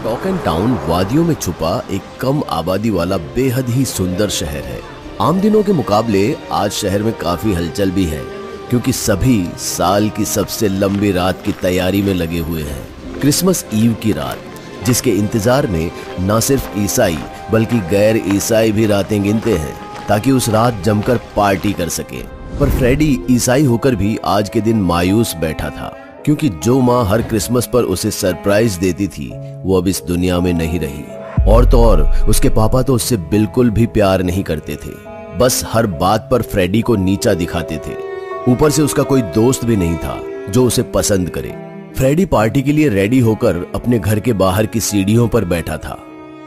Talk and town वादियों में छुपा एक कम आबादी वाला बेहद ही सुंदर शहर है। आम दिनों के मुकाबले आज शहर में काफी हलचल भी है, क्योंकि सभी साल की सबसे लंबी रात की तैयारी में लगे हुए हैं। क्रिसमस ईव की रात, जिसके इंतजार में न सिर्फ ईसाई बल्कि गैर ईसाई भी रातें गिनते हैं ताकि उस रात जमकर पार्टी कर सके। पर फ्रेडी ईसाई होकर भी आज के दिन मायूस बैठा था, क्योंकि जो माँ हर क्रिसमस पर उसे सरप्राइज देती थी वो अब इस दुनिया में नहीं रही। और तो और उसके पापा तो उससे बिल्कुल भी प्यार नहीं करते थे, बस हर बात पर फ्रेडी को नीचा दिखाते थे। ऊपर से उसका कोई दोस्त भी नहीं था जो उसे पसंद करे। फ्रेडी पार्टी के लिए रेडी होकर अपने घर के बाहर की सीढ़ियों पर बैठा था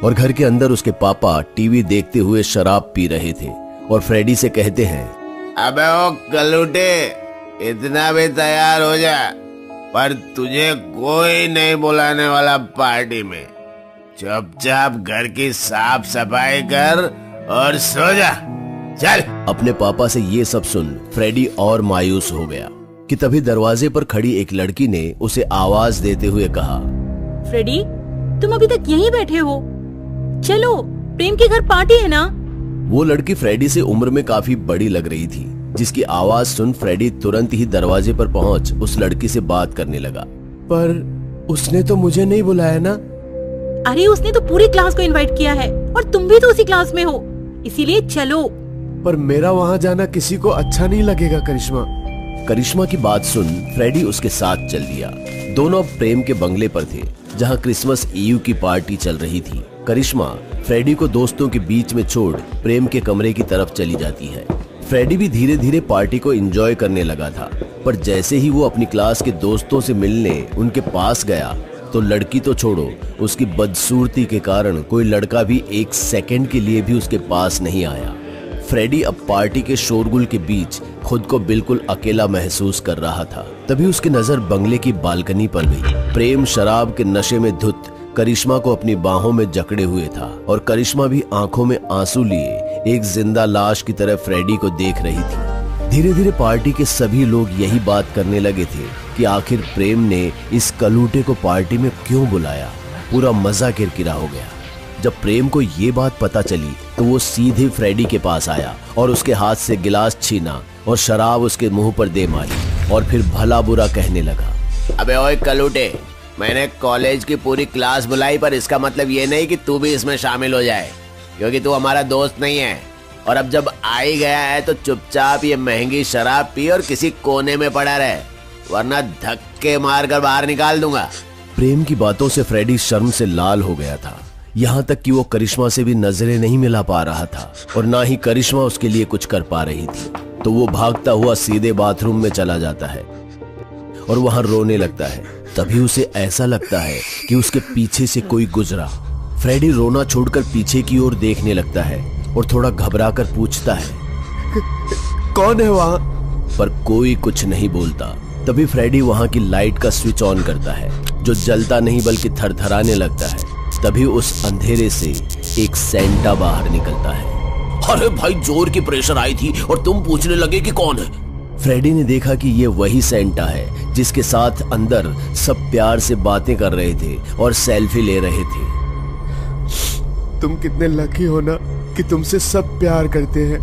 और घर के अंदर उसके पापा टीवी देखते हुए शराब पी रहे थे और फ्रेडी से कहते हैं, अबे ओ कलूटे, इतना भी तैयार हो जा, पर तुझे कोई नहीं बुलाने वाला पार्टी में। चुपचाप घर की साफ सफाई कर और सो जा, चल। अपने पापा से ये सब सुन फ्रेडी और मायूस हो गया कि तभी दरवाजे पर खड़ी एक लड़की ने उसे आवाज देते हुए कहा, फ्रेडी, तुम अभी तक यहीं बैठे हो? चलो, प्रेम के घर पार्टी है ना। वो लड़की फ्रेडी से उम्र में काफी बड़ी लग रही थी, जिसकी आवाज सुन फ्रेडी तुरंत ही दरवाजे पर पहुंच उस लड़की से बात करने लगा। पर उसने तो मुझे नहीं बुलाया ना। अरे उसने तो पूरी क्लास को इनवाइट किया है और तुम भी तो उसी क्लास में हो, इसीलिए चलो। पर मेरा वहाँ जाना किसी को अच्छा नहीं लगेगा करिश्मा। करिश्मा की बात सुन फ्रेडी उसके साथ चल दिया। दोनों प्रेम के बंगले पर थे, जहाँ क्रिसमस ईव की पार्टी चल रही थी। करिश्मा फ्रेडी को दोस्तों के बीच में छोड़ प्रेम के कमरे की तरफ चली जाती है। फ्रेडी भी धीरे धीरे पार्टी को एंजॉय करने लगा था, पर जैसे ही वो अपनी क्लास के दोस्तों से मिलने उनके पास गया तो लड़की तो छोड़ो, उसकी बदसूरती के कारण कोई लड़का भी एक सेकंड के लिए भी उसके पास नहीं आया। फ्रेडी अब पार्टी के शोरगुल के बीच खुद को बिल्कुल अकेला महसूस कर रहा था। तभी उसकी नजर बंगले की बालकनी पर गई। प्रेम शराब के नशे में धुत करिश्मा को अपनी बाहों में जकड़े हुए था और करिश्मा भी आंखों में आंसू लिए एक जिंदा लाश की तरह फ्रेडी को देख रही थी। धीरे धीरे पार्टी के सभी लोग यही बात करने लगे थे कि आखिर प्रेम ने इस कलूटे को पार्टी में क्यों बुलाया। पूरा मजा किरकिरा हो गया। जब प्रेम को ये बात पता चली तो वो सीधे फ्रेडी के पास आया और उसके हाथ से गिलास छीना और शराब उसके मुंह पर दे मारी और फिर भला बुरा कहने लगा। अबे ओए कलूटे, मैंने कॉलेज की पूरी क्लास बुलाई, पर इसका मतलब ये नहीं कि तू भी इसमें शामिल हो जाए, क्योंकि तू हमारा दोस्त नहीं है। और अब जब आ ही गया है तो चुपचाप ये महंगी शराब पी और किसी कोने में पड़ा रहे, वरना धक्के मारकर बाहर निकाल दूंगा। प्रेम की बातों से फ्रेडी शर्म से लाल हो गया था, यहाँ तक कि वो करिश्मा से भी नजरें नहीं मिला पा रहा था और ना ही करिश्मा उसके लिए कुछ कर पा रही थी। तो वो भागता हुआ सीधे बाथरूम में चला जाता है और वहां रोने लगता है। तभी उसे ऐसा लगता है कि उसके पीछे से कोई गुजरा। फ्रेडी रोना छोड़कर पीछे की ओर देखने लगता है और थोड़ा घबराकर पूछता है, कौन है वहाँ? पर कोई कुछ नहीं बोलता। तभी फ्रेडी वहां की लाइट का स्विच ऑन करता है, जो जलता नहीं बल्कि थरथराने लगता है। तभी उस अंधेरे से एक सेंटा बाहर निकलता है। अरे भाई, जोर की प्रेशर आई थी और तुम पूछने लगे कि कौन है। फ्रेडी ने देखा कि ये वही सेंटा है जिसके साथ अंदर सब प्यार से बातें कर रहे थे और सेल्फी ले रहे थे। तुम कितने लकी हो ना कि तुमसे सब प्यार करते हैं।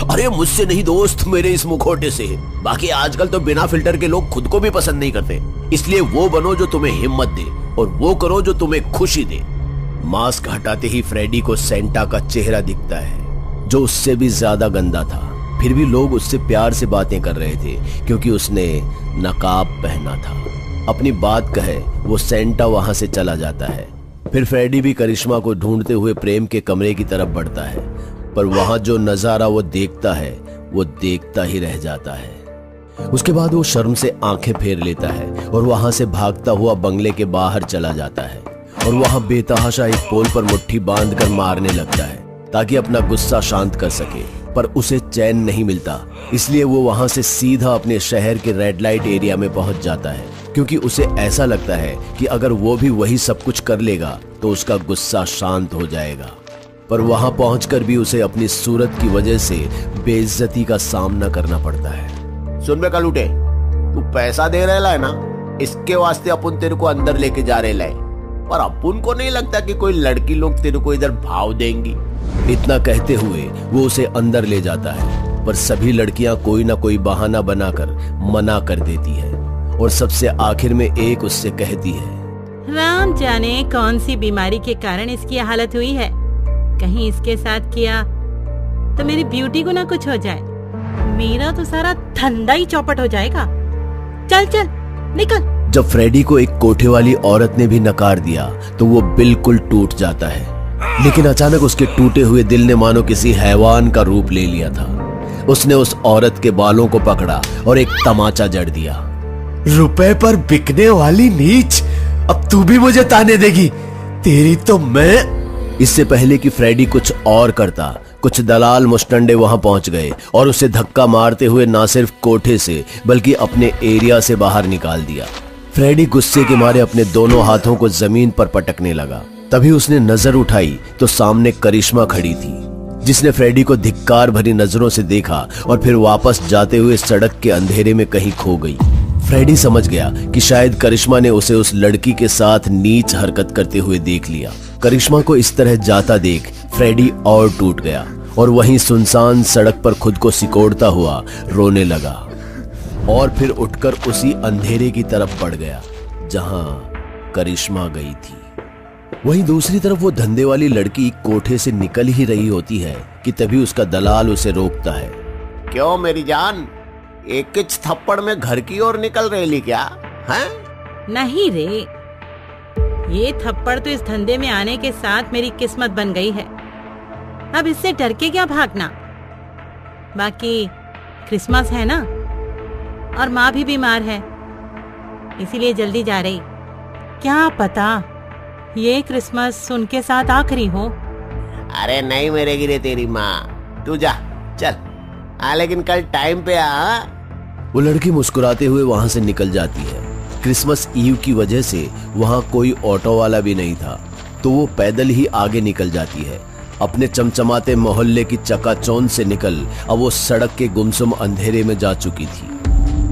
अरे मुझसे नहीं दोस्त, मेरे इस मुखौटे से। बाकी आजकल तो बिना फिल्टर के लोग खुद को भी पसंद नहीं करते, इसलिए वो बनो जो तुम्हें हिम्मत दे और वो करो जो तुम्हें खुशी दे। मास्क हटाते ही फ्रेडी को सेंटा का चेहरा दिखता है, जो उससे भी ज्यादा गंदा था। फिर भी लोग उससे प्यार से बातें कर रहे थे क्योंकि उसने नकाब पहना था। अपनी बात कहे वो सेंटा वहां से चला जाता है। फिर फ्रेडी भी करिश्मा को ढूंढते हुए प्रेम के कमरे की तरफ बढ़ता है, पर वहां जो नजारा वो देखता है वो देखता ही रह जाता है। उसके बाद वो शर्म से आंखें फेर लेता है और वहां से भागता हुआ बंगले के बाहर चला जाता है और वहां बेतहाशा एक पोल पर मुट्ठी बांधकर मारने लगता है ताकि अपना गुस्सा शांत कर सके। पर उसे चैन नहीं मिलता, इसलिए वो वहां से सीधा अपने शहर के रेड लाइट एरिया में पहुंच जाता है, क्योंकि उसे ऐसा लगता है कि अगर वो भी वही सब कुछ कर लेगा तो उसका गुस्सा शांत हो जाएगा। पर वहां पहुंचकर भी उसे अपनी सूरत की वजह से बेइज्जती का सामना करना पड़ता है। सुन बे कलूटे, तू पैसा दे रहे है ना, इसके वास्ते अपन तेरे को अंदर लेके जा रहे लाए, पर अपुन को नहीं लगता कि कोई लड़की लोग तेरे को इधर भाव देंगी। इतना कहते हुए वो उसे अंदर ले जाता है, पर सभी लड़कियां कोई ना कोई बहाना बनाकर मना कर देती है और सबसे आखिर में एक उससे कहती है, राम जाने कौन सी बीमारी के कारण इसकी हालत हुई है। कहीं इसके साथ किया तो मेरी ब्यूटी को ना कुछ हो जाए, मेरा तो सारा धंधा ही चौपट हो जाएगा। चल चल निकल। जब फ्रेडी को एक कोठे वाली औरत ने भी नकार दिया तो वो बिल्कुल टूट जाता है, लेकिन अचानक उसके टूटे हुए दिल ने मानो किसी हैवान का रूप ले लिया था। उसने उस औरत के बालों को पकड़ा और एक तमाचा जड़ दिया। रुपए पर बिकने वाली नीच, अब तू भी मुझे ताने देगी? तेरी तो मैं। इससे पहले कि फ्रेडी कुछ और करता, कुछ दलाल मुस्टंडे वहां पहुंच गए और उसे धक्का मारते हुए ना सिर्फ कोठे से बल्कि अपने एरिया से बाहर निकाल दिया। फ्रेडी गुस्से के मारे अपने दोनों हाथों को जमीन पर पटकने लगा। तभी उसने नजर उठाई तो सामने करिश्मा खड़ी थी, जिसने फ्रेडी को धिक्कार भरी नजरों से देखा और फिर वापस जाते हुए सड़क के अंधेरे में कहीं खो गई। फ्रेडी समझ गया कि शायद करिश्मा ने उसे उस लड़की के साथ नीच हरकत करते हुए देख लिया। करिश्मा को इस तरह जाता देख फ्रेडी और टूट गया और वहीं सुनसान सड़क पर खुद को सिकोड़ता हुआ रोने लगा और फिर उठकर उसी अंधेरे की तरफ बढ़ गया जहां करिश्मा गई थी। वहीं दूसरी तरफ वो धंधे वाली लड़की कोठे से निकल ही रही होती है कि तभी उसका दलाल उसे रोकता है। क्यों मेरी जान, एक किच थप्पड़ में घर की ओर निकल रही क्या है? नहीं रे, ये थप्पड़ तो इस धंधे में आने के साथ मेरी किस्मत बन गई है। अब इससे डर के क्या भागना। बाकी क्रिसमस है ना, और माँ भी बीमार है, इसीलिए जल्दी जा रही। क्या पता ये क्रिसमस उनके साथ आखिरी हो। अरे नहीं मेरे गिरे तेरी माँ, तू जा चल। लेकिन कल टाइम पे आ। वो लड़की मुस्कुराते हुए वहां से निकल जाती है। क्रिसमस ईव की वजह से वहां कोई ऑटो वाला भी नहीं था, तो वो पैदल ही आगे निकल जाती है। अपने चमचमाते मोहल्ले की चकाचौंध से निकल अब वो सड़क के गुमसुम अंधेरे में जा चुकी थी,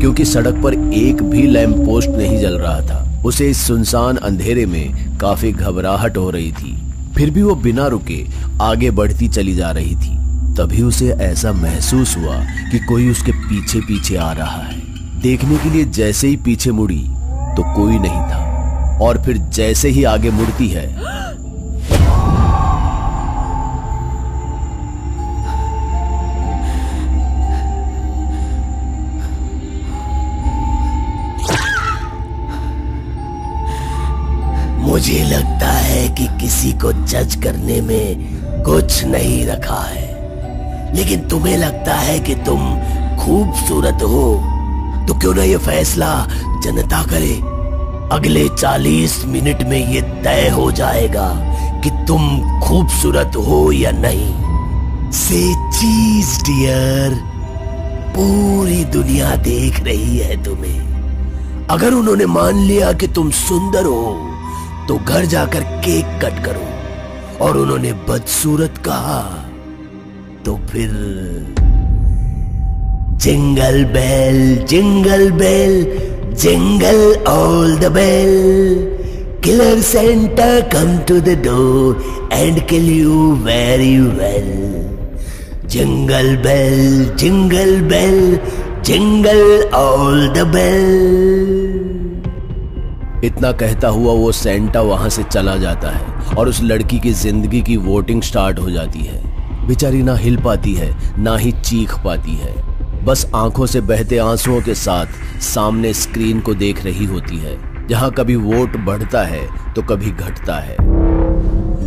क्योंकि सड़क पर एक भी लैंप पोस्ट नहीं जल रहा था। उसे इस सुनसान अंधेरे में काफी घबराहट हो रही थी, फिर भी वो बिना रुके आगे बढ़ती चली जा रही थी। तभी उसे ऐसा महसूस हुआ कि कोई उसके पीछे पीछे आ रहा है। देखने के लिए जैसे ही पीछे मुड़ी तो कोई नहीं था, और फिर जैसे ही आगे मुड़ती है मुझे लगता है कि किसी को जज करने में कुछ नहीं रखा है, लेकिन तुम्हें लगता है कि तुम खूबसूरत हो, तो क्यों ना ये फैसला जनता करे। अगले 40 मिनट में ये तय हो जाएगा कि तुम खूबसूरत हो या नहीं। से चीज डियर, पूरी दुनिया देख रही है तुम्हें। अगर उन्होंने मान लिया कि तुम सुंदर हो तो घर जाकर केक कट करो, और उन्होंने बदसूरत कहा तो फिर jingle bell jingle bell jingle all the bell, killer Santa come to the door and kill you very well. Jingle bell jingle all the bell. इतना कहता हुआ वो सेंटा वहां से चला जाता है और उस लड़की की जिंदगी की वोटिंग स्टार्ट हो जाती है। बेचारी ना हिल पाती है ना ही चीख पाती है, बस आंखों से बहते आंसुओं के साथ सामने स्क्रीन को देख रही होती है, जहां कभी वोट बढ़ता है तो कभी घटता है।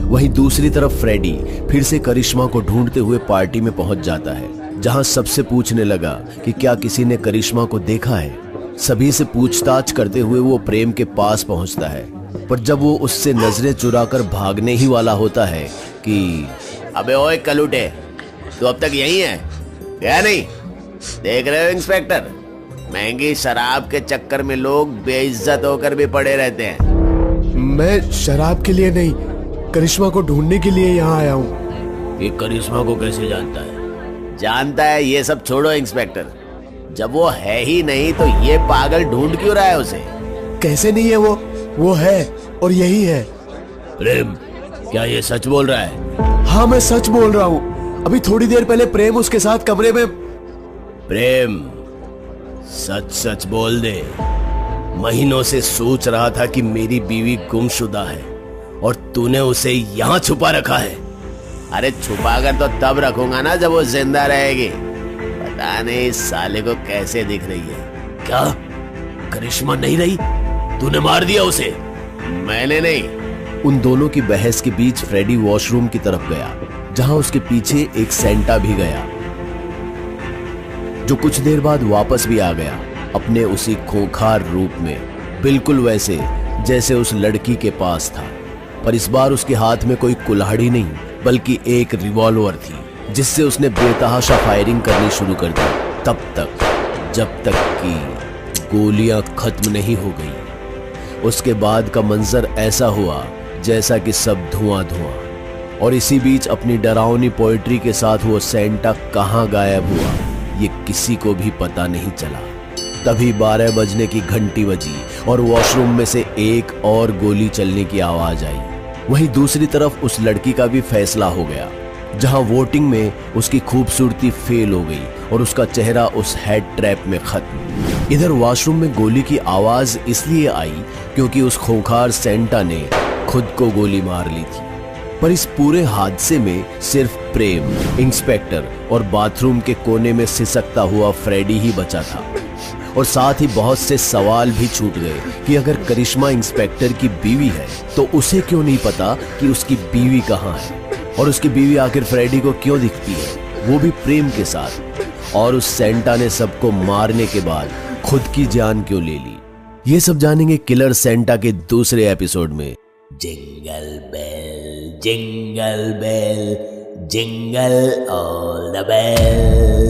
वहीं दूसरी तरफ फ्रेडी फिर से करिश्मा को ढूंढते हुए पार्टी में पहुंच जाता है, जहां सबसे पूछने लगा कि क्या किसी ने करिश्मा को देखा है। सभी से पूछताछ करते हुए वो प्रेम के पास पहुंचता है, पर जब वो उससे नजरें चुराकर भागने ही वाला होता है कि अबे ओए कलूटे, तू अब तक यही है क्या? नहीं देख रहे हो इंस्पेक्टर, महंगी शराब के चक्कर में लोग बेइज्जत होकर भी पड़े रहते हैं। मैं शराब के लिए नहीं, करिश्मा को ढूंढने के लिए यहाँ आया हूँ। ये करिश्मा को कैसे जानता है? जानता है, ये सब छोड़ो इंस्पेक्टर। जब वो है ही नहीं तो ये पागल ढूंढ क्यों रहा है उसे? कैसे नहीं है वो है और यही है। प्रेम, क्या ये सच बोल रहा है? हाँ मैं सच बोल रहा हूँ। अभी थोड़ी देर पहले प्रेम उसके साथ कमरे में। प्रेम, सच सच बोल दे। महीनों से सोच रहा था कि मेरी बीवी गुमशुदा है और तूने उसे यहाँ छुपा रखा है। अरे छुपा कर तो तब रखूंगा ना जब वो जिंदा रहेगी। पता नहीं इस साले को कैसे दिख रही है। क्या करिश्मा नहीं रही? तूने मार दिया उसे? मैंने नहीं। उन दोनों की बहस के बीच फ्रेडी वॉशरूम की तरफ गया, जहां उसके पीछे एक सेंटा भी गया, जो कुछ देर बाद वापस भी आ गया अपने उसी खूंखार रूप में, बिल्कुल वैसे जैसे उस लड़की के पास था। पर इस बार उसके हाथ में कोई कुल्हाड़ी नहीं, बल्कि एक रिवॉल्वर थी, जिससे उसने बेतहाशा फायरिंग करनी शुरू कर दी, तब तक जब तक कि गोलियां खत्म नहीं हो गई। उसके बाद का मंजर ऐसा हुआ जैसा कि सब धुआं धुआं। और इसी बीच अपनी डरावनी पोएट्री के साथ वो सेंटा कहां गायब हुआ, ये किसी को भी पता नहीं चला। तभी 12 बजने की घंटी बजी और वॉशरूम में से एक और गोली चलने की आवाज आई। वहीं दूसरी तरफ उस लड़की का भी फैसला हो गया, जहां वोटिंग में उसकी खूबसूरती फेल हो गई और उसका चेहरा उस हेड ट्रैप में खत्म। इधर वॉशरूम में गोली की आवाज इसलिए आई क्योंकि उस खूंखार सेंटा ने खुद को गोली मार ली थी। पर इस पूरे हादसे में सिर्फ प्रेम, इंस्पेक्टर और बाथरूम के कोने में सिसकता हुआ फ्रेडी ही बचा था। और साथ ही बहुत से सवाल भी छूट गए कि अगर करिश्मा इंस्पेक्टर की बीवी है तो उसे क्यों नहीं पता कि उसकी बीवी कहाँ है, और उसकी बीवी आखिर फ्रेडी को क्यों दिखती है, वो भी प्रेम के साथ। और उस सेंटा ने सबको मारने के बाद खुद की जान क्यों ले ली, ये सब जानेंगे किलर सेंटा के दूसरे एपिसोड में। Jingle bell, jingle bell, jingle all the bell.